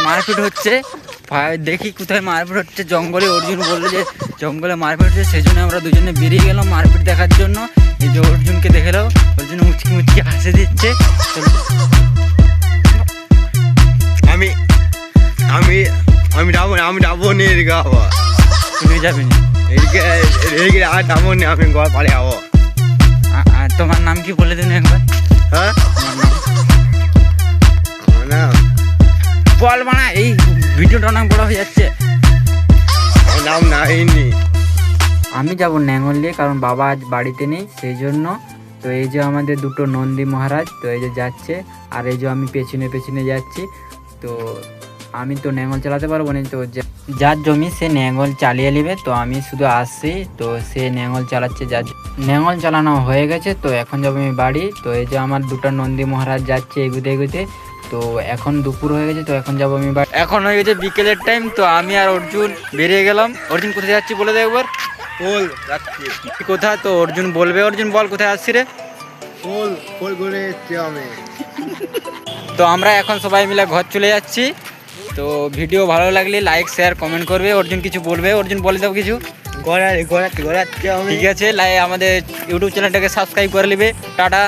মারপিট হচ্ছে। দেখি কোথায় মারপিট হচ্ছে, জঙ্গলে। অর্জুন বললো যে জঙ্গলে মারপিট হচ্ছে, সেই জন্য আমরা দুজনে বেরিয়ে গেলাম মারপিট দেখার জন্য। এই যে অর্জুনকে দেখে নাও, অর্জুন মুচকি মুচকি হাসি দিচ্ছে। আমি আমি আমি যাবো না, আমি যাবো নি এদিকে হবো। তুমি যাবে না? এদিকে এদিকে আর যাবো নি, আমি ঘর পাড়ে যাবো। তোমার নাম কি বলে দিন একবার। হ্যাঁ তোমার নাম আমার নাম বল বানা, এই ভিডিওটা অনেক বড় হয়ে যাচ্ছে। আমার নাম নাহিনী। আমি যাব ন্যাঙ্গল নিয়ে, কারণ বাবা আজ বাড়িতে নেই, সেই জন্য। তো এই যে আমাদের দুটো নন্দী মহারাজ, তো এই যে যাচ্ছে, আর এই যে আমি পেছনে পেছনে যাচ্ছি। তো আমি তো ন্যাঙ্গল চালাতে পারবো না, তো যার জমি সে ন্যাঙ্গল চালিয়ে নেবে, তো আমি শুধু আসছি। তো সে ন্যাঙ্গল চালাচ্ছে, যার ন্যাঙ্গল চালানো হয়ে গেছে। তো এখন যাবো আমি বাড়ি। তো এই যে আমার দুটো নন্দী মহারাজ যাচ্ছে এগুতে এগুতে। তো এখন দুপুর হয়ে গেছে, তো এখন যাবো আমি বাড়ি। এখন হয়ে গেছে বিকেলের টাইম, তো আমি আর অর্জুন বেরিয়ে গেলাম। অর্জুন কোথায় যাচ্ছি বলে দে একবার। ফুল যাচ্ছি। কোথায়? তো অর্জুন বলবে। অর্জুন বল কোথায় আসছি রে। ফুল ফুল ঘুরে এসছি আমি। তো আমরা এখন সবাই মিলে ঘর চলে যাচ্ছি। তো ভিডিও ভালো লাগলে লাইক শেয়ার কমেন্ট করবে। অর্জুন কিছু বলবে, অর্জুন বলে দাও কিছু। ঘোরাচ্ছি আমি। ঠিক আছে, আমাদের ইউটিউব চ্যানেলটাকে সাবস্ক্রাইব করে নেবে। টাটা।